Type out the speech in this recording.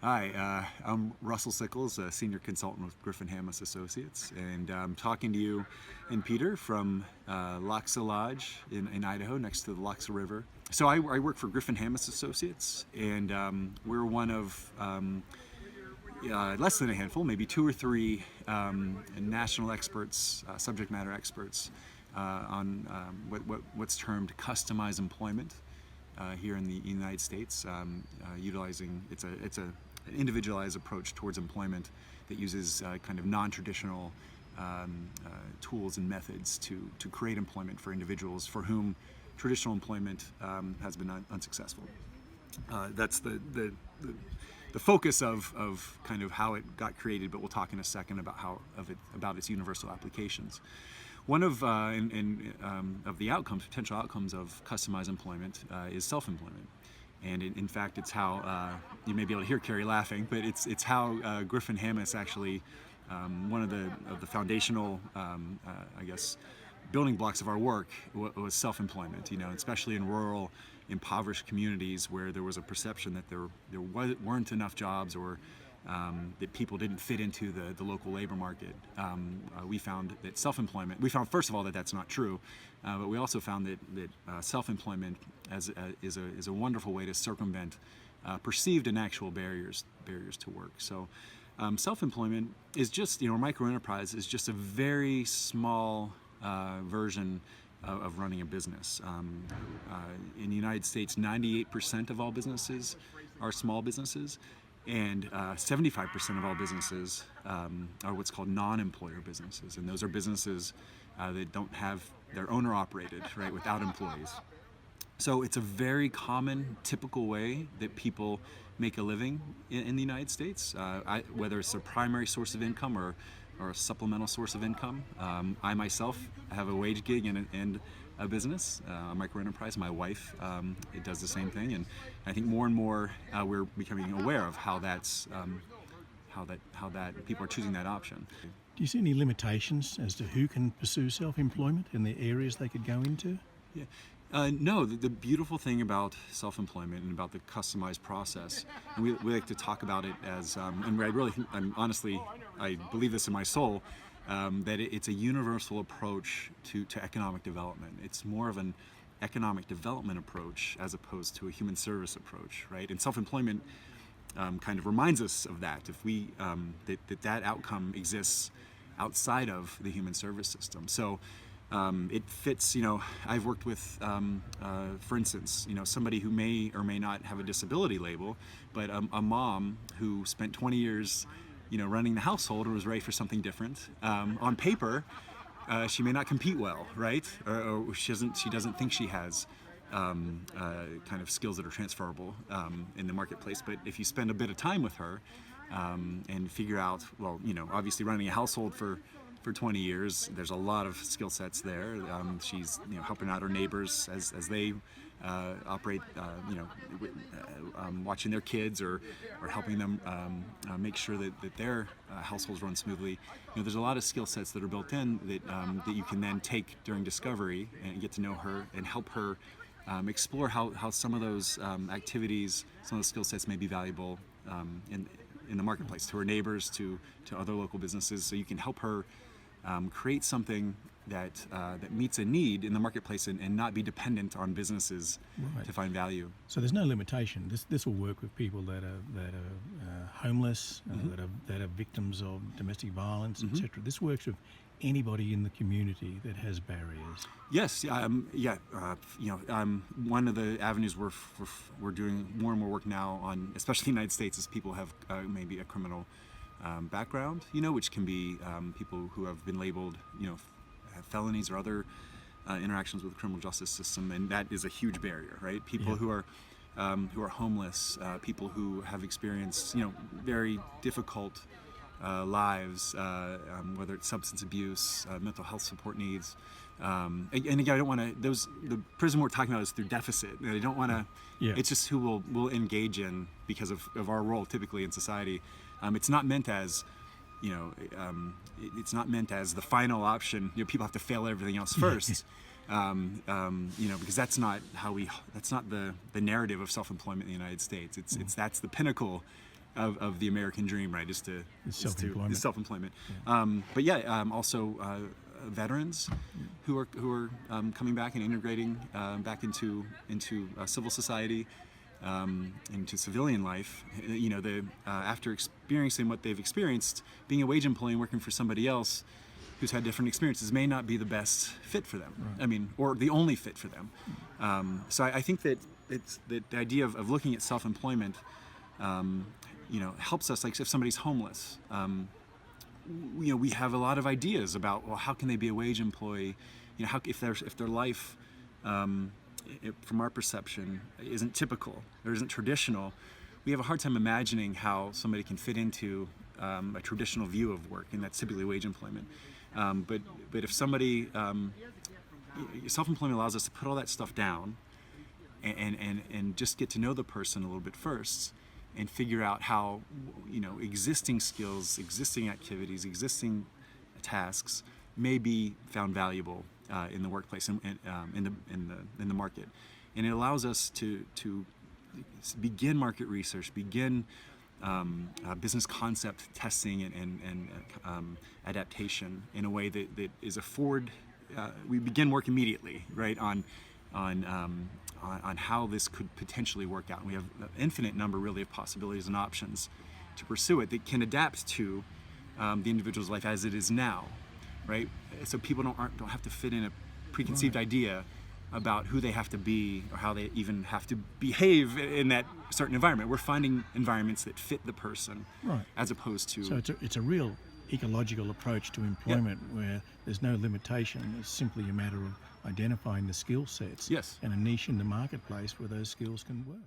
Hi, I'm Russell Sickles, a senior consultant with Griffin Hammis Associates, and I'm talking to you and Peter from Loxa Lodge in Idaho, next to the Loxa River. So I work for Griffin Hammis Associates, and we're one of less than a handful, maybe two or three national experts, subject matter experts on what's termed customized employment here in the United States, utilizing it's an individualized approach towards employment that uses kind of non-traditional tools and methods to create employment for individuals for whom traditional employment has been unsuccessful. That's the focus of kind of how it got created, but we'll talk in a second about its universal applications. One of the outcomes, potential outcomes of customized employment is self-employment, and in fact, it's how you may be able to hear Carrie laughing, but it's how Griffin Hammis actually one of the foundational, I guess, building blocks of our work was self-employment. You know, especially in rural, impoverished communities where there was a perception that there weren't enough jobs, or that people didn't fit into the local labor market. We found that self-employment, first of all that that's not true, but we also found that self-employment is a wonderful way to circumvent perceived and actual barriers to work. So self-employment is just, micro-enterprise is just a very small version of running a business. In the United States, 98% of all businesses are small businesses, and 75% of all businesses are what's called non-employer businesses, and those are businesses that don't have their owner-operated, right, without employees. So it's a very common, typical way that people make a living in the United States, whether it's their primary source of income or a supplemental source of income. I myself have a wage gig and a business, a microenterprise. My wife it does the same thing, and I think more and more we're becoming aware of how that people are choosing that option. Do you see any limitations as to who can pursue self-employment and the areas they could go into? Yeah. No, the beautiful thing about self-employment and about the customized process, and we like to talk about it as, and I really think, I believe this in my soul, that it's a universal approach to economic development. It's more of an economic development approach as opposed to a human service approach, right? And self-employment kind of reminds us of that. If we that outcome exists outside of the human service system, so. It fits, I've worked with, for instance, somebody who may or may not have a disability label, but a mom who spent 20 years, running the household and was ready for something different. On paper, she may not compete well, right? Or she doesn't think she has kind of skills that are transferable in the marketplace. But if you spend a bit of time with her and figure out, well, obviously running a household for 20 years, there's a lot of skill sets there. She's helping out her neighbors as they operate, watching their kids or helping them make sure that their households run smoothly. There's a lot of skill sets that are built in that you can then take during discovery and get to know her and help her explore how some of those activities, some of those skill sets may be valuable in the marketplace, to her neighbors, to other local businesses. So you can help her create something that meets a need in the marketplace and not be dependent on businesses to find value. So there's no limitation. This will work with people that are homeless, that are victims of domestic violence, etc. This works with anybody in the community that has barriers. Yes, one of the avenues we're doing more and more work now on, especially in the United States, is people have maybe a criminal background, which can be people who have been labeled, have felonies or other interactions with the criminal justice system, and that is a huge barrier, right? People who are homeless, people who have experienced, very difficult lives, whether it's substance abuse, mental health support needs, and again, I don't want to. The prism we're talking about is through deficit, and I don't want to. Yeah. It's just who we'll engage in because of our role typically in society. It's not meant as, it's not meant as the final option. People have to fail at everything else first. Because that's not how that's not the narrative of self-employment in the United States. That's the pinnacle of the American dream, right? Self-employment. Self-employment. But also veterans who are coming back and integrating back into civil society, into civilian life. After experiencing what they've experienced, being a wage employee and working for somebody else who's had different experiences may not be the best fit for them. Right. Or the only fit for them. So I think that it's the idea of looking at self-employment, helps us. Like if somebody's homeless, we have a lot of ideas about, well, how can they be a wage employee? If their life, from our perception, isn't typical or isn't traditional, we have a hard time imagining how somebody can fit into a traditional view of work, and that's typically wage employment. But if somebody, self-employment allows us to put all that stuff down and just get to know the person a little bit first, and figure out how existing skills, existing activities, existing tasks may be found valuable in the workplace and in the market, and it allows us to begin market research, begin business concept testing and adaptation in a way that is we begin work immediately, right, on how this could potentially work out. And we have an infinite number, really, of possibilities and options to pursue it that can adapt to the individual's life as it is now, right? So people don't have to fit in a preconceived idea about who they have to be or how they even have to behave in that certain environment. We're finding environments that fit the person, right, as opposed to... So it's a real ecological approach to employment, where there's no limitation. It's simply a matter of identifying the skill sets, yes, and a niche in the marketplace where those skills can work.